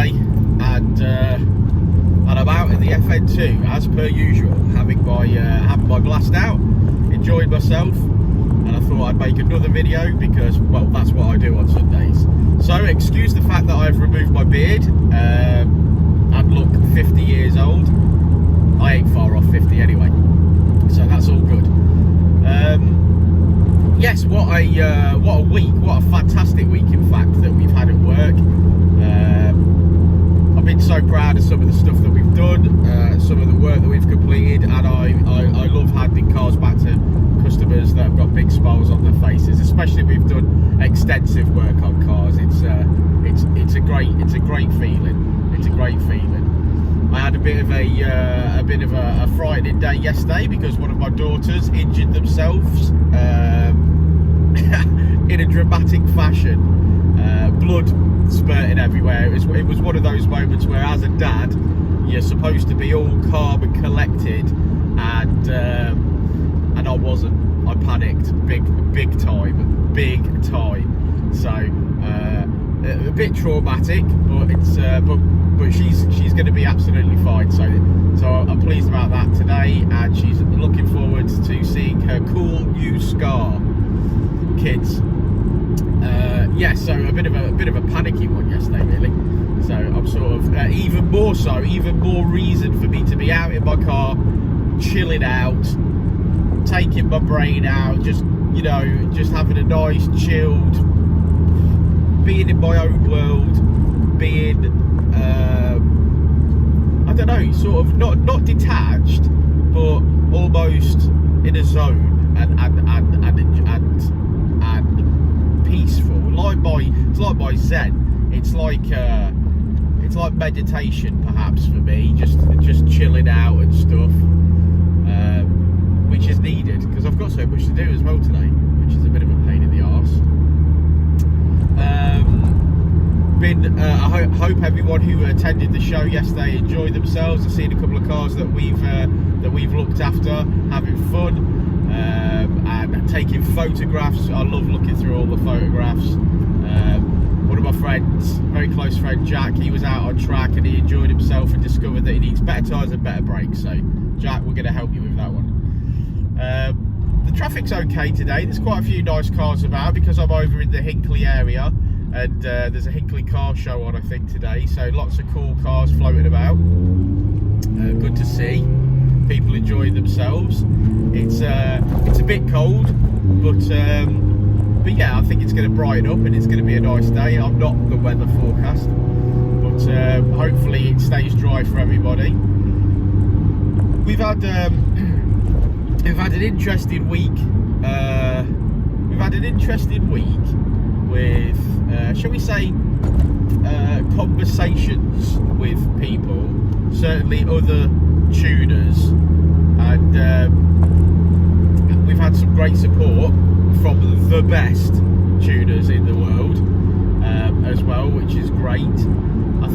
today, and I'm out in the FN2 as per usual, having my blast out, enjoying myself, and I thought I'd make another video because, well, that's what I do on Sundays. So excuse the fact that I've removed my beard and look 50 years old. I ain't far off 50 anyway, so that's all good. Yes, what a week, what a fantastic week in fact that we've had at work. I've been so proud of some of the stuff that we've done, some of the work that we've completed, and I love handing cars back to customers that have got big smiles on their faces, especially if we've done extensive work on cars. It's a great feeling. It's a great feeling. I had a bit of a frightening day yesterday because one of my daughters injured themselves in a dramatic fashion. Blood spurting everywhere. It was one of those moments where, as a dad, you're supposed to be all calm and collected, and I wasn't. I panicked big time. So a bit traumatic, but it's but she's going to be absolutely fine. So I'm pleased about that today, and she's looking forward to seeing her cool new scar. Kids. Yeah, so a bit of a panicky one yesterday, really. So I'm sort of even more reason for me to be out in my car, chilling out, taking my brain out, just having a nice chilled, being in my own world, being I don't know, sort of not detached, but almost in a zone and peaceful. It's like my Zen. It's like meditation, perhaps, for me. Just chilling out and stuff, which is needed because I've got so much to do as well today, which is a bit of a pain in the arse. I hope everyone who attended the show yesterday enjoyed themselves. I've seen a couple of cars that we've looked after, having fun. And taking photographs. I love looking through all the photographs. One of my friends, very close friend Jack, he was out on track and he enjoyed himself and discovered that he needs better tyres and better brakes. So Jack, we're going to help you with that one. The traffic's okay today. There's quite a few nice cars about because I'm over in the Hinckley area, and there's a Hinckley car show on, I think, today. So lots of cool cars floating about. Good to see. People enjoying themselves. It's a bit cold, but yeah, I think it's going to brighten up and it's going to be a nice day. I'm not the weather forecast, but hopefully it stays dry for everybody. We've had an interesting week. We've had an interesting week with, shall we say, conversations with people, certainly other tuners, and we've had some great support from the best tuners in the world as well, which is great. I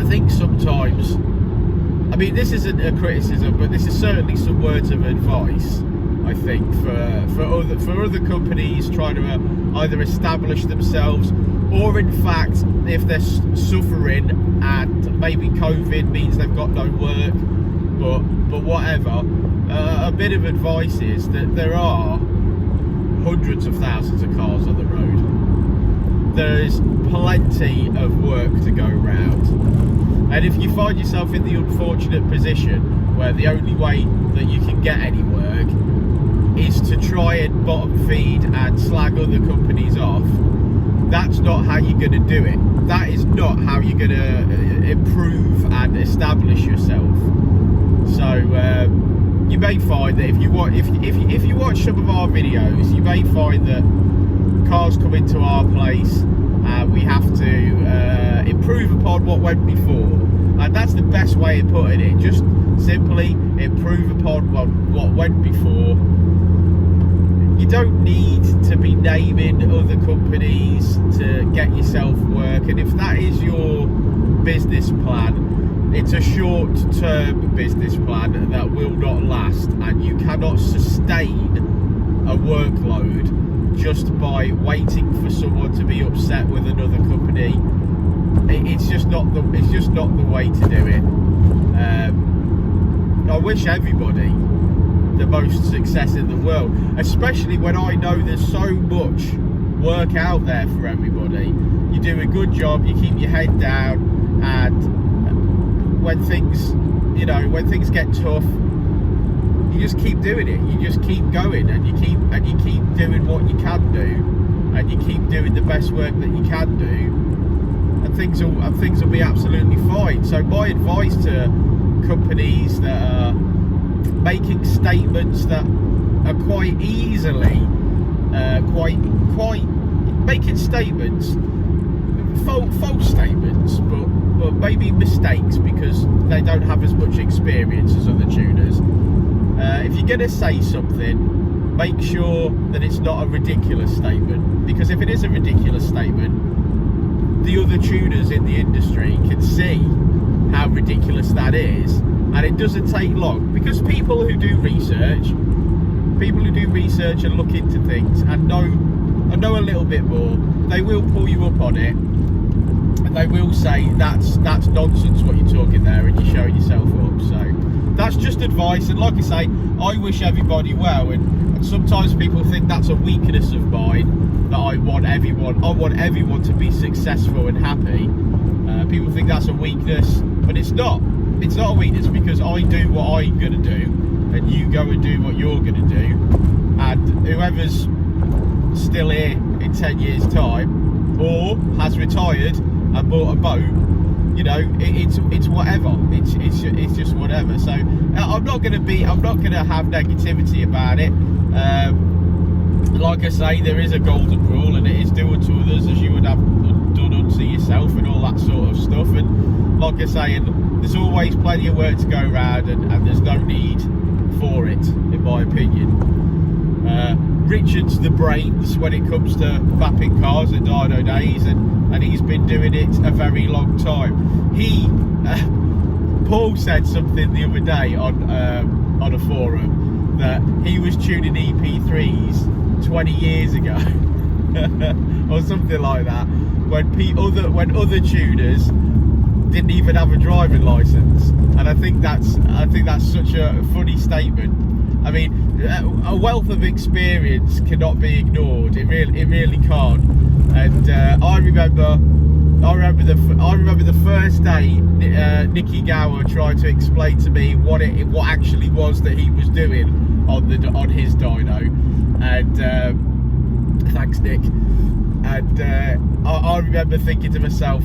think sometimes, I mean, this isn't a criticism, but this is certainly some words of advice, I think, for other companies trying to either establish themselves, or in fact, if they're suffering and maybe COVID means they've got no work, but whatever, a bit of advice is that there are hundreds of thousands of cars on the road. There is plenty of work to go round, and if you find yourself in the unfortunate position where the only way that you can get any work is to try and bottom feed and slag other companies off, that's not how you're going to do it. That is not how you're going to improve and establish yourself. So you may find that if you watch some of our videos, you may find that cars come into our place and we have to improve upon what went before, and that's the best way of putting it. Just simply improve upon what went before. You don't need to be naming other companies to get yourself work, and if that is your business plan, it's a short-term business plan that will not last, and you cannot sustain a workload just by waiting for someone to be upset with another company not the way to do it. I wish everybody the most success in the world, especially when I know there's so much work out there for everybody. You do a good job, you keep your head down, and when things get tough, you just keep doing it. You just keep going, and you keep doing what you can do, and you keep doing the best work that you can do, and things will be absolutely fine. So my advice to companies that are making statements that are quite easily making statements, false statements, but maybe mistakes because they don't have as much experience as other tuners. If you're going to say something, make sure that it's not a ridiculous statement, because if it is a ridiculous statement, the other tuners in the industry can see how ridiculous that is, and it doesn't take long, because people who do research and look into things and know a little bit more, they will pull you up on it, and they will say that's nonsense what you're talking there, and you're showing yourself up. So that's just advice, and like I say, I wish everybody well, and sometimes people think that's a weakness of mine, that I want everyone to be successful and happy. People think that's a weakness, but it's not a weakness, because I do what I'm gonna do, and you go and do what you're gonna do, and whoever's still here in 10 years time, or has retired and bought a boat, you know, it's whatever. It's just whatever. So I'm not gonna have negativity about it. Like I say, there is a golden rule, and it is do unto others as you would have done unto yourself, and all that sort of stuff. And like I say, there's always plenty of work to go around, and there's no need for it, in my opinion. Richard's the brains when it comes to mapping cars at Dynodaze, and he's been doing it a very long time. Paul said something the other day on a forum that he was tuning EP3s 20 years ago or something like that, when other tuners didn't even have a driving license. And I think that's such a funny statement. I mean, a wealth of experience cannot be ignored. It really can't. And I remember the first day Nicky Gower tried to explain to me what actually was that he was doing on his dyno. And thanks, Nick. And I remember thinking to myself,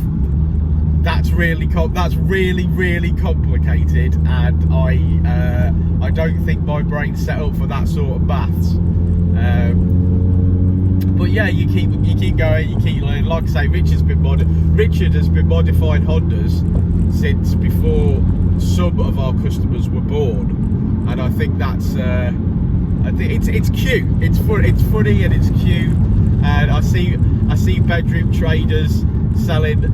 that's really complicated, and I don't think my brain's set up for that sort of maths. But yeah, you keep going, you keep learning. Like I say, Richard has been modifying Hondas since before some of our customers were born, and I think that's it's cute. It's funny and it's cute. And I see bedroom traders selling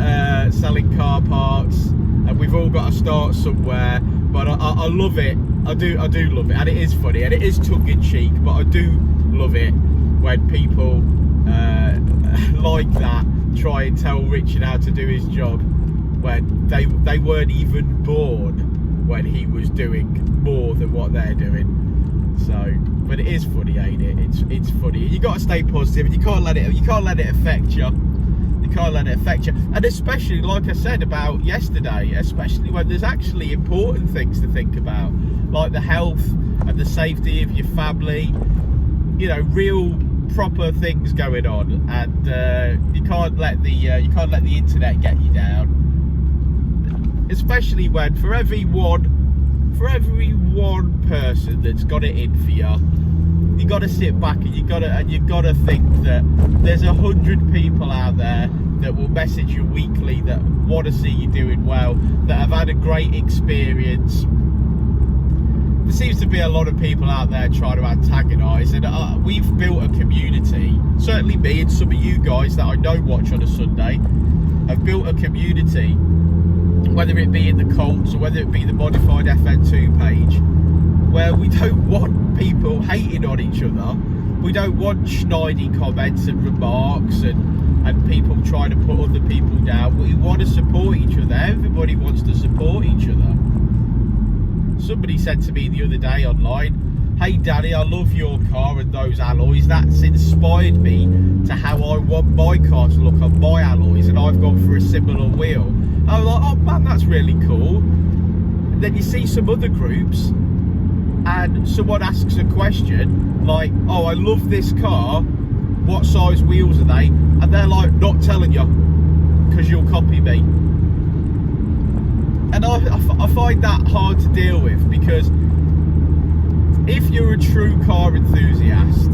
car parts, and we've all got to start somewhere. But I love it. I do love it, and it is funny, and it is tongue-in-cheek, but I do love it when people like that try and tell Richard how to do his job when they weren't even born when he was doing more than what they're doing. So, but it is funny, ain't it? It's funny. You got to stay positive, and you can't let it affect you. You can't let it affect you, and especially like I said about yesterday, especially when there's actually important things to think about, like the health and the safety of your family. You know, real proper things going on, and you can't let the internet get you down. Especially when for every one person that's got it in for you, you got to sit back and you got to think that there's 100 people out there that will message you weekly that want to see you doing well, that have had a great experience. There seems to be a lot of people out there trying to antagonise, and we've built a community. Certainly me and some of you guys that I know watch on a Sunday have built a community, whether it be in the Colts or whether it be the modified FN2 page, where we don't want people hating on each other. We don't want snidey comments and remarks and and people try to put other people down. We want to support each other. Everybody wants to support each other. Somebody said to me the other day online, "Hey Daddy, I love your car and those alloys. That's inspired me to how I want my car to look on my alloys, and I've gone for a similar wheel." I was like, "Oh man, that's really cool." And then you see some other groups and someone asks a question like, "Oh, I love this car. What size wheels are they?" And they're like, "Not telling you, because you'll copy me." And I find that hard to deal with, because if you're a true car enthusiast,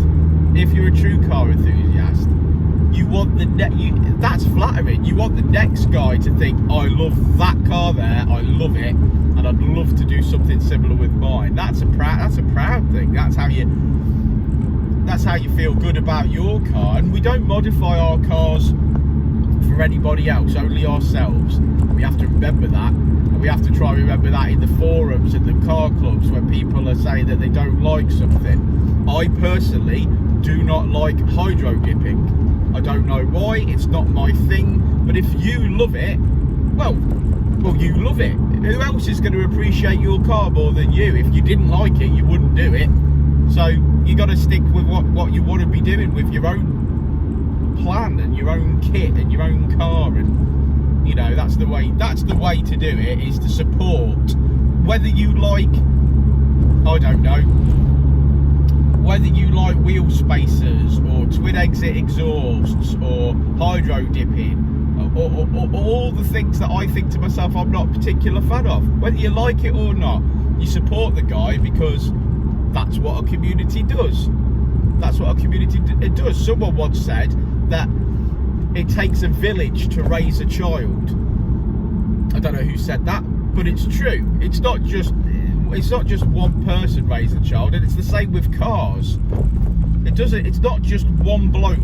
you want that's flattering. You want the next guy to think, "I love that car there. I love it, and I'd love to do something similar with mine." That's a proud thing. That's how you feel good about your car. And we don't modify our cars for anybody else, only ourselves. We have to remember that, and we have to try and remember that in the forums and the car clubs when people are saying that they don't like something. I personally do not like hydro dipping. I don't know why, it's not my thing, but if you love it, well you love it. Who else is going to appreciate your car more than you? If you didn't like it, you wouldn't do it. So you got to stick with what you want to be doing with your own plan and your own kit and your own car, and you know, that's the way to do it, is to support. Whether you like, I don't know, whether you like wheel spacers or twin exit exhausts or hydro dipping, or all the things that I think to myself I'm not a particular fan of, whether you like it or not, you support the guy, because that's what a community does. That's what a community does. Someone once said that it takes a village to raise a child. I don't know who said that, but it's true. It's not just one person raising a child, and it's the same with cars. It's not just one bloke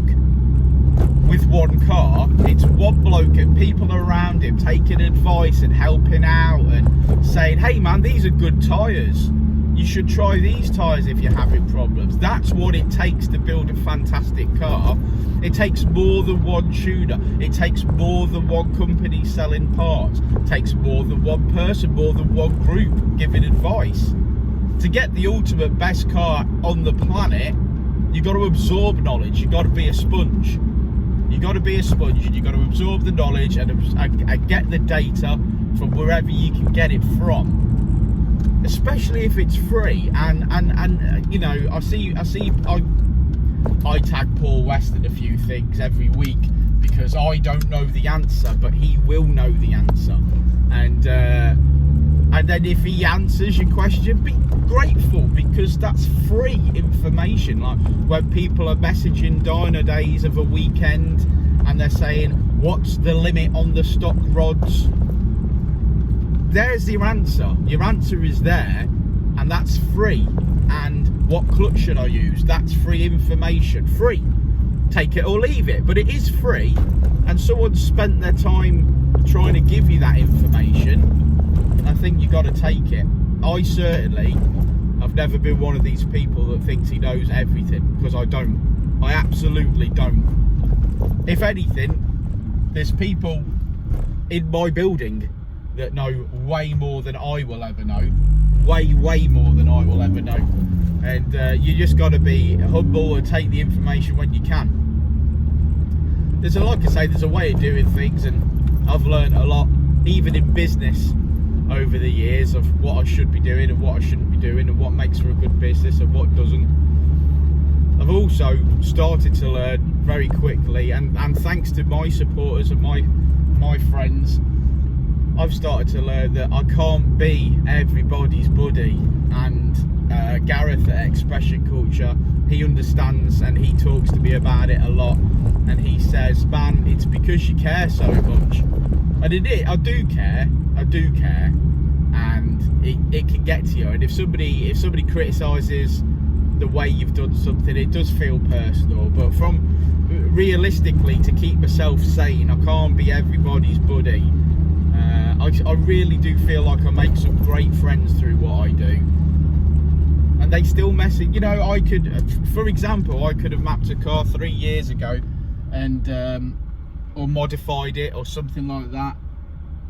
with one car. It's one bloke and people around him taking advice and helping out and saying, "Hey man, these are good tyres. You should try these tyres if you're having problems." That's what it takes to build a fantastic car. It takes more than one tuner. It takes more than one company selling parts. It takes more than one person, more than one group giving advice. To get the ultimate best car on the planet, you've got to absorb knowledge. You've got to be a sponge. You've got to be a sponge, and you've got to absorb the knowledge and get the data from wherever you can get it from. Especially if it's free, and you know, I tag Paul West in a few things every week, because I don't know the answer, but he will know the answer, and then if he answers your question, be grateful, because that's free information. Like when people are messaging Dynodaze of a weekend and they're saying, "What's the limit on the stock rods?" There's your answer. Your answer is there, and that's free. And what clutch should I use? That's free information. Free. Take it or leave it, but it is free, and someone's spent their time trying to give you that information. I think you got to take it. I've never been one of these people that thinks he knows everything, because I don't. I absolutely don't. If anything, there's people in my building that know way more than I will ever know. Way more than I will ever know. And you just got to be humble and take the information when you can. Like I say, there's a way of doing things, and I've learned a lot, even in business, over the years, of what I should be doing and what I shouldn't be doing, and what makes for a good business and what doesn't. I've also started to learn very quickly, and thanks to my supporters and my friends, I've started to learn that I can't be everybody's buddy. And Gareth at Expression Culture, he understands, and he talks to me about it a lot, and he says, "Man, it's because you care so much." And I do care, and it can get to you. And if somebody criticises the way you've done something, it does feel personal. But realistically, to keep myself sane, I can't be everybody's buddy. I really do feel like I make some great friends through what I do, and they still message. You know, for example, I could have mapped a car 3 years ago, and or modified it or something like that,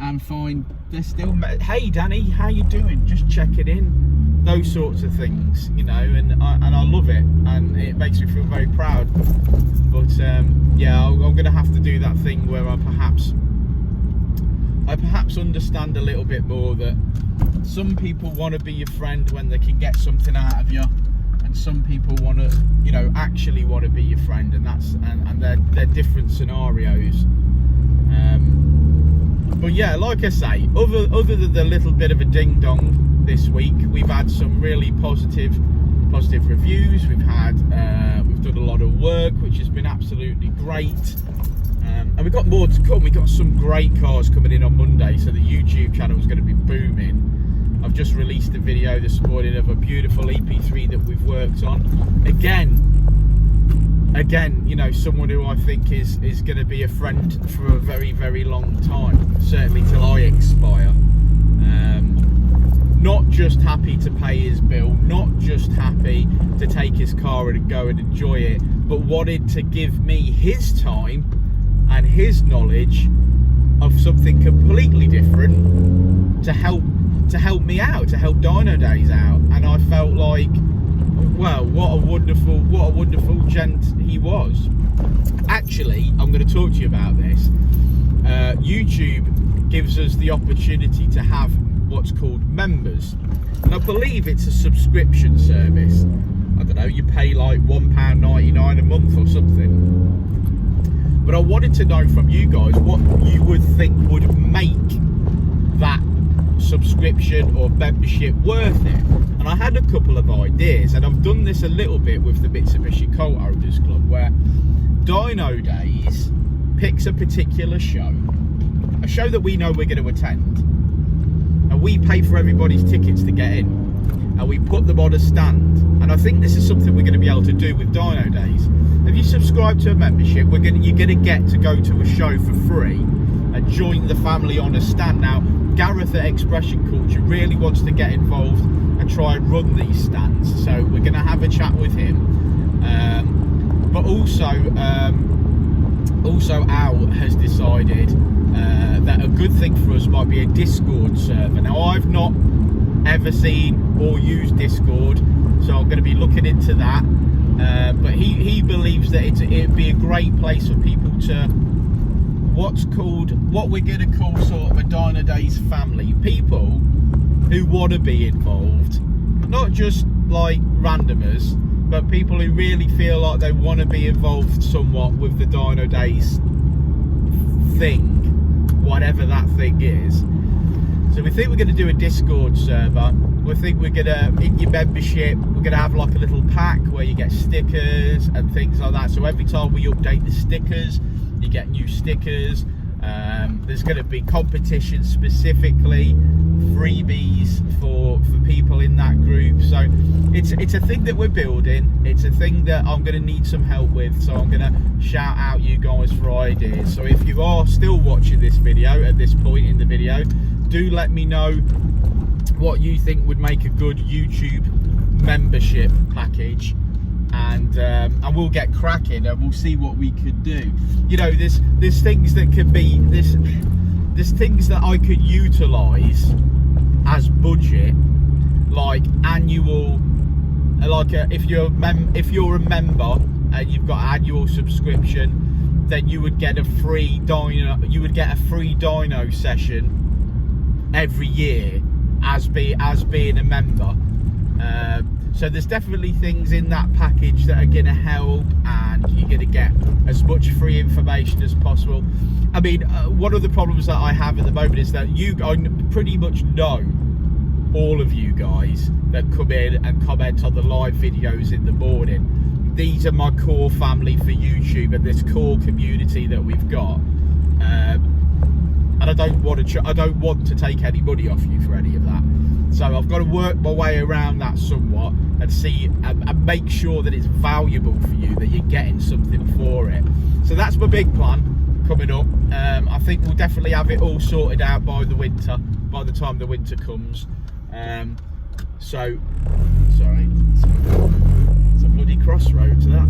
and find they're still, hey Danny, how you doing, just checking in, those sorts of things, you know, and I love it, and it makes me feel very proud. But yeah, I'm gonna have to do that thing where I perhaps understand a little bit more that some people want to be your friend when they can get something out of you, and some people want to, you know, actually want to be your friend, and that's and they're different scenarios. But yeah, like I say, other than the little bit of a ding dong this week, we've had some really positive reviews. We've done a lot of work, which has been absolutely great. And we've got more to come. We've got some great cars coming in on Monday, so the YouTube channel is going to be booming. I've just released a video this morning of a beautiful EP3 that we've worked on. Again, you know, someone who I think is going to be a friend for a very, very long time, certainly till I expire. Not just happy to pay his bill, not just happy to take his car and go and enjoy it, but wanted to give me his time and his knowledge of something completely different to help me out, to help Dynodaze out. And I felt like, well, what a wonderful gent he was. Actually, I'm going to talk to you about this. YouTube gives us the opportunity to have what's called members, and I believe it's a subscription service. I don't know, you pay like £1.99 a month or something. But I wanted to know from you guys what you would think would make that subscription or membership worth it. And I had a couple of ideas, and I've done this a little bit with the Mitsubishi Colt Owners Club, where Dynodaze picks a particular show, a show that we know we're going to attend, and we pay for everybody's tickets to get in, and we put them on a stand. And I think this is something we're going to be able to do with Dynodaze. If you subscribe to a membership, you're going to get to go to a show for free and join the family on a stand. Now, Gareth at Expression Culture really wants to get involved and try and run these stands, so we're going to have a chat with him. But also Al has decided that a good thing for us might be a Discord server. Now, I've not ever seen or used Discord, so I'm going to be looking into that. But he believes that it'd be a great place for people to, what we're going to call sort of a Dynodaze family. People who want to be involved, not just like randomers, but people who really feel like they want to be involved somewhat with the Dynodaze thing, whatever that thing is. So we think we're going to do a Discord server. We think we're going to, in your membership, we're going to have like a little pack where you get stickers and things like that. So every time we update the stickers, you get new stickers. There's going to be competition, specifically freebies for people in that group. So it's a thing that we're building. It's a thing that I'm going to need some help with, so I'm going to shout out you guys for ideas. So if you are still watching this video at this point in the video, do let me know what you think would make a good YouTube membership package, and we'll get cracking and we'll see what we could do. You know, there's things that could be there's things that I could utilize as budget, like annual, like if you're a member and you've got an annual subscription, then you would get a free dyno. You would get a free dyno session every year as being a member. So there's definitely things in that package that are going to help, and you're going to get as much free information as possible. I mean, one of the problems that I have at the moment is that I pretty much know all of you guys that come in and comment on the live videos in the morning. These are my core family for YouTube and this core community that we've got. And I don't want to take any money off you for any of that. So I've got to work my way around that somewhat and see and make sure that it's valuable for you, that you're getting something for it. So that's my big plan coming up. I think we'll definitely have it all sorted out by the time the winter comes. So sorry, it's a bloody crossroads that.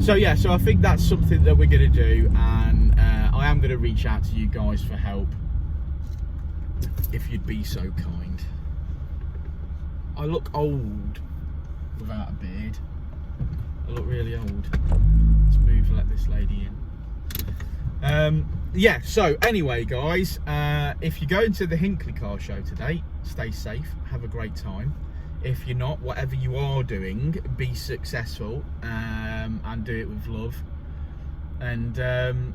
So yeah, so I think that's something that we're going to do, and I am going to reach out to you guys for help, if you'd be so kind. I look old without a beard. I look really old. Let's move, let this lady in. Yeah, so anyway guys, if you're going to the Hinckley car show today, stay safe, have a great time. If you're not, whatever you are doing, be successful, and do it with love. And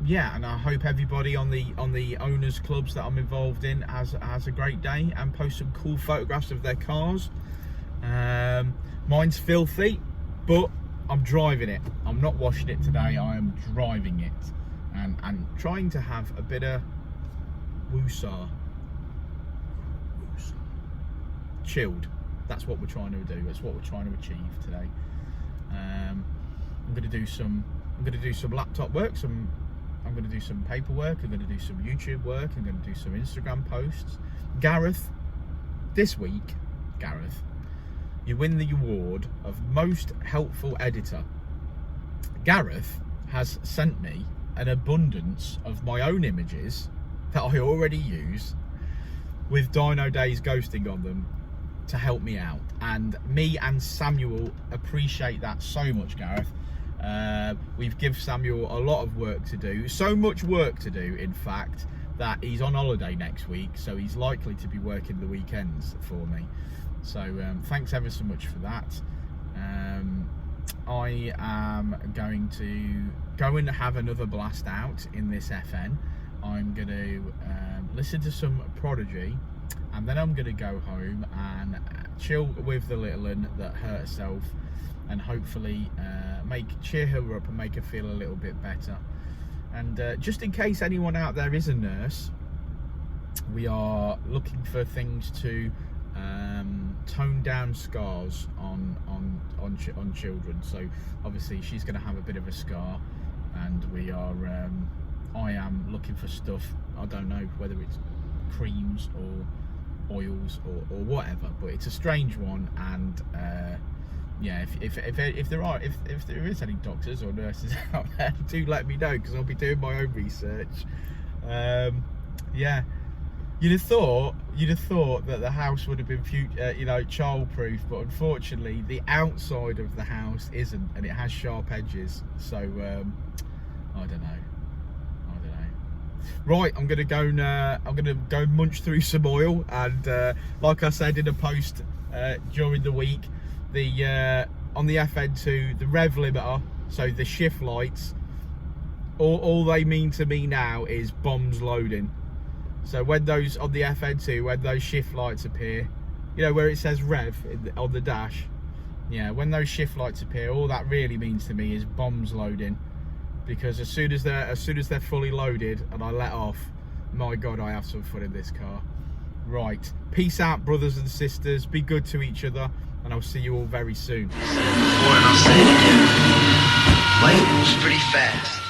yeah, and I hope everybody on the owners clubs that I'm involved in has a great day and post some cool photographs of their cars. Mine's filthy, but I'm driving it. I'm not washing it today, I am driving it, and trying to have a bit of woosah. Chilled. That's what we're trying to do. That's what we're trying to achieve today. I'm going to do some laptop work. I'm going to do some paperwork. I'm going to do some YouTube work. I'm going to do some Instagram posts. Gareth, this week, Gareth, you win the award of most helpful editor. Gareth has sent me an abundance of my own images that I already use with Dynodaze ghosting on them to help me out, and me and Samuel appreciate that so much, Gareth. We've given Samuel a lot of work to do, so much work to do in fact that he's on holiday next week, so he's likely to be working the weekends for me. So thanks ever so much for that. I am going to go and have another blast out in this FN. I'm going to listen to some Prodigy, and then I'm going to go home and chill with the little one that hurt herself, and hopefully cheer her up and make her feel a little bit better. And just in case anyone out there is a nurse, we are looking for things to tone down scars on children. So obviously she's going to have a bit of a scar, and we are I am looking for stuff. I don't know whether it's creams or oils or whatever, but it's a strange one. And yeah, if there is any doctors or nurses out there, do let me know, because I'll be doing my own research. Yeah, you'd have thought that the house would have been child-proof, but unfortunately the outside of the house isn't, and it has sharp edges. So I don't know. Right, I'm gonna go munch through some oil, and like I said in a post during the week, on the FN2, the rev limiter, so the shift lights, all they mean to me now is bombs loading. So when those on the FN2, when those shift lights appear, you know where it says rev on the dash, yeah, when those shift lights appear, all that really means to me is bombs loading. Because as soon as they're fully loaded and I let off, my God, I have some fun in this car. Right, peace out, brothers and sisters. Be good to each other, and I'll see you all very soon. Before, and I'll say it again. Life moves pretty fast.